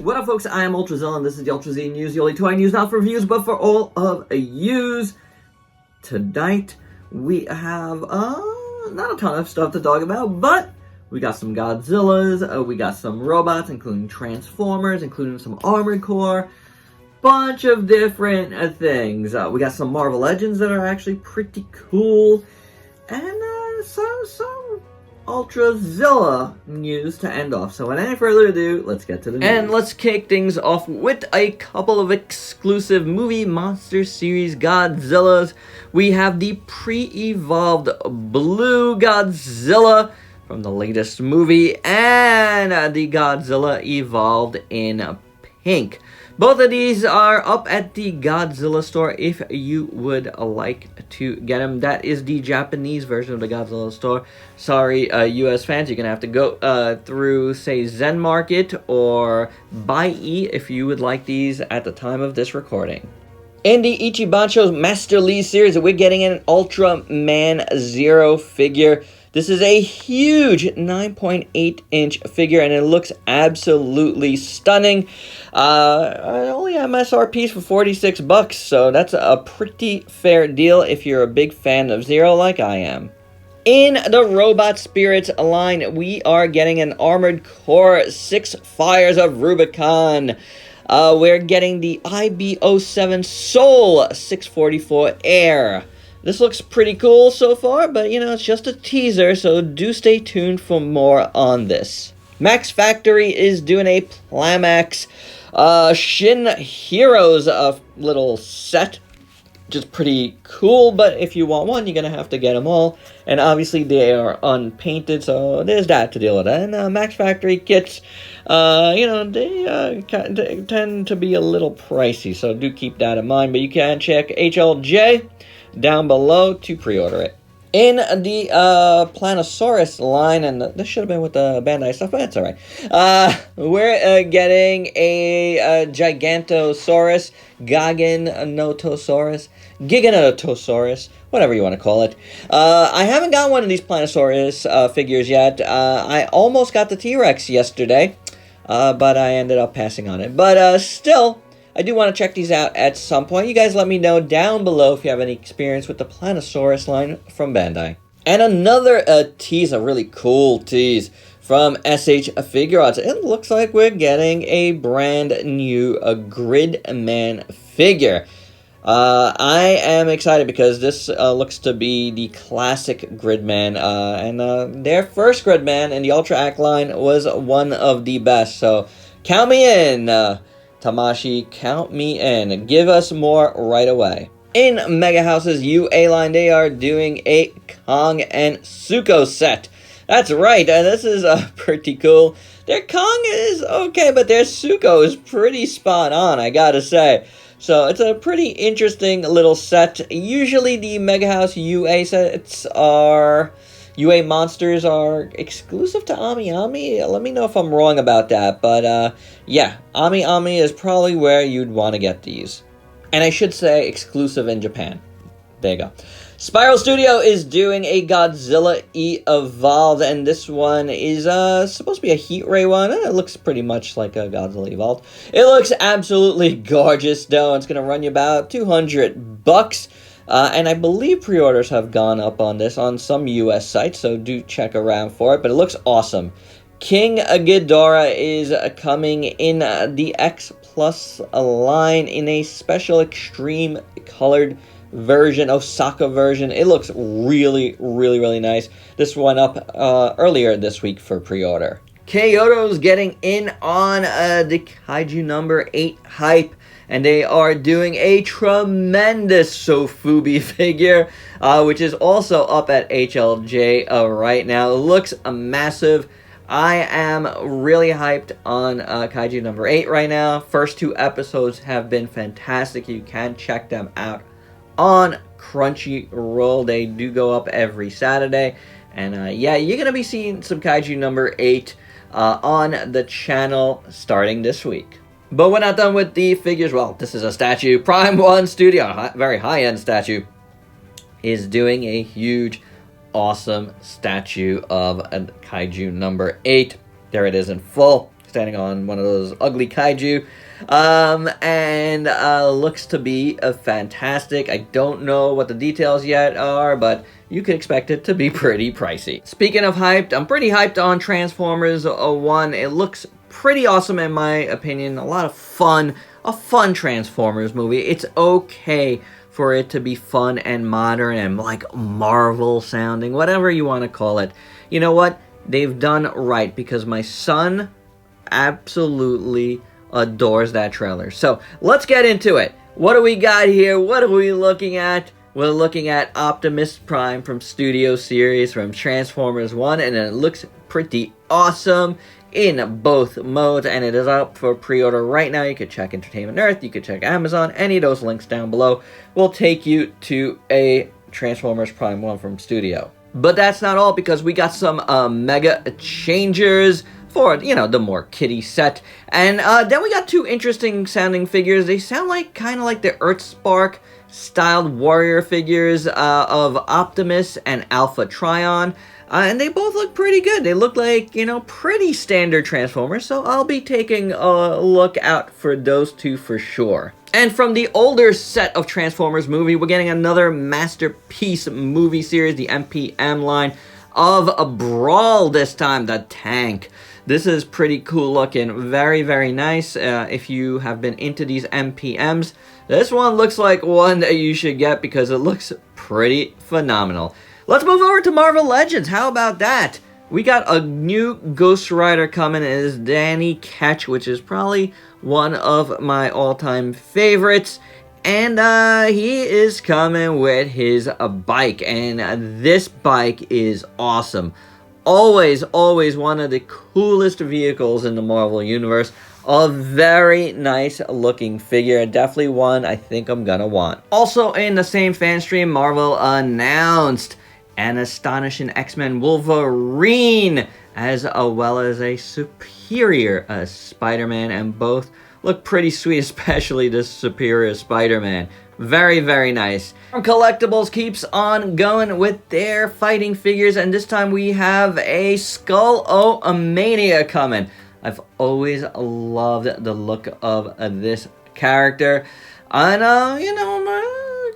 What up, folks? I am Ultrazilla, and this is the Ultra Z News, the only toy news not for reviews, but for all of yous. Tonight, we have, not a ton of stuff to talk about, but we got some Godzillas, we got some robots, including Transformers, including some Armored Core, bunch of different things. We got some Marvel Legends that are actually pretty cool, and some Ultrazilla news to end off. So without any further ado, let's get to the news. And let's kick things off with a couple of exclusive movie monster series Godzillas. We have the pre-evolved blue Godzilla from the latest movie, and the Godzilla evolved in pink. Both of these are up at the Godzilla store if you would like to get them. That is the Japanese version of the Godzilla store. Sorry, US fans, you're going to have to go through, say, Zen Market or Buy-E if you would like these at the time of this recording. In the Ichibancho's Master Lee series, we're getting an Ultraman Zero figure. This is a huge 9.8-inch figure, and it looks absolutely stunning. Only MSRP's for $46, so that's a pretty fair deal if you're a big fan of Zero like I am. In the Robot Spirits line, we are getting an Armored Core 6 Fires of Rubicon. We're getting the IB07 Soul 644 Air. This looks pretty cool so far, but you know, it's just a teaser, so do stay tuned for more on this. Max Factory is doing a Plamax Shin Heroes little set, which is pretty cool, but if you want one, you're going to have to get them all. And obviously, they are unpainted, so there's that to deal with. And Max Factory kits, you know, they tend to be a little pricey, so do keep that in mind. But you can check HLJ down below to pre-order it. In the Planosaurus line, and this should have been with the Bandai stuff, but that's alright. We're getting a Gigantosaurus, Giganotosaurus, whatever you want to call it. I haven't got one of these Planosaurus figures yet. I almost got the T-Rex yesterday, but I ended up passing on it. But still, I do want to check these out at some point. You guys let me know down below if you have any experience with the Planosaurus line from Bandai. And another tease, a really cool tease from SH Figure Arts. It looks like we're getting a brand new Gridman figure. I am excited because this looks to be the classic Gridman. And their first Gridman in the Ultra Act line was one of the best. So count me in. Tamashi, count me in. Give us more right away. In Mega House's UA line, they are doing a Kong and Suko set. That's right, this is pretty cool. Their Kong is okay, but their Suko is pretty spot on, I gotta say. So it's a pretty interesting little set. Usually the Mega House UA sets are... UA monsters are exclusive to Ami. Let me know if I'm wrong about that. But, yeah, Ami is probably where you'd want to get these. And I should say exclusive in Japan. There you go. Spiral Studio is doing a Godzilla Evolved, and this one is supposed to be a Heat Ray one. It looks pretty much like a Godzilla Evolved. It looks absolutely gorgeous, though. It's going to run you about $200. And I believe pre-orders have gone up on this on some US sites, so do check around for it, but it looks awesome. King Ghidorah is coming in the X Plus line in a special extreme colored version, Osaka version. It looks really, really, really nice. This went up earlier this week for pre-order. Kyoto's getting in on the Kaiju number 8 hype. And they are doing a tremendous Sofubi figure, which is also up at HLJ right now. It looks massive. I am really hyped on Kaiju number 8 right now. First 2 episodes have been fantastic. You can check them out on Crunchyroll. They do go up every Saturday. And yeah, you're going to be seeing some Kaiju number 8 on the channel starting this week. But we're not done with the figures. Well, this is a statue. Prime 1 Studio, very high-end statue, is doing a huge, awesome statue of a Kaiju number 8. There it is in full. standing on one of those ugly kaiju. And looks to be fantastic. I don't know what the details yet are, but you can expect it to be pretty pricey. Speaking of hyped, I'm pretty hyped on Transformers 1. It looks pretty awesome in my opinion. A lot of fun. A fun Transformers movie. It's okay for it to be fun and modern and like Marvel sounding, whatever you want to call it. You know what? They've done right because my son absolutely adores that trailer. So let's get into it. What do we got here? What are we looking at? We're looking at Optimus Prime from Studio Series from Transformers 1, and it looks pretty awesome in both modes, and it is up for pre-order right now. You could check Entertainment Earth, you could check Amazon. Any of those links down below will take you to a Transformers Prime 1 from Studio. But that's not all, because we got some mega changers for, you know, the more kiddie set. And then we got two interesting sounding figures. They sound like kind of like the Earthspark styled warrior figures of Optimus and Alpha Trion. And they both look pretty good. They look like, you know, pretty standard Transformers. So I'll be taking a look out for those two for sure. And from the older set of Transformers movie, we're getting another masterpiece movie series, the MPM line of Brawl this time, the tank. This is pretty cool looking, very, very nice. If you have been into these MPMs, this one looks like one that you should get because it looks pretty phenomenal. Let's move over to Marvel Legends. How about that? We got a new Ghost Rider coming. It is Danny Ketch, which is probably one of my all-time favorites. And he is coming with his bike. And this bike is awesome. Always, always one of the coolest vehicles in the Marvel Universe. A very nice looking figure. Definitely one I think I'm gonna want. Also in the same fan stream, Marvel announced an astonishing X-Men Wolverine, as well as a superior Spider-Man, and both look pretty sweet, especially this superior Spider-Man. Very, very nice. Collectibles keeps on going with their fighting figures, and this time we have a Skull O Mania coming. I've always loved the look of this character, and you know,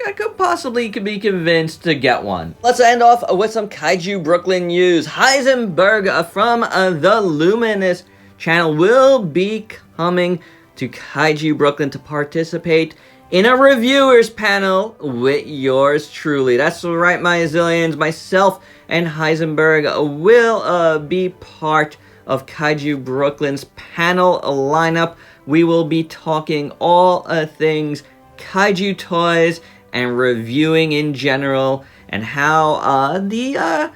I could possibly be convinced to get one. Let's end off with some Kaiju Brooklyn news. Heisenberg from the Luminous channel will be coming to Kaiju Brooklyn to participate in a reviewers panel with yours truly. That's right, my zillions. Myself and Heisenberg will be part of Kaiju Brooklyn's panel lineup. We will be talking all things Kaiju toys and reviewing in general, and how the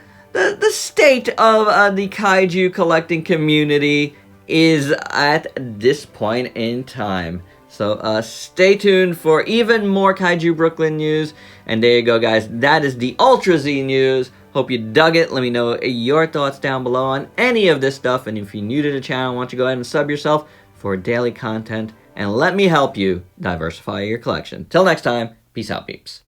state of the Kaiju collecting community is at this point in time. So stay tuned for even more Kaiju Brooklyn news. And there you go, guys. That is the Ultra Z news. Hope you dug it. Let me know your thoughts down below on any of this stuff. And if you're new to the channel, why don't you go ahead and sub yourself for daily content, and let me help you diversify your collection. Till next time, peace out, peeps.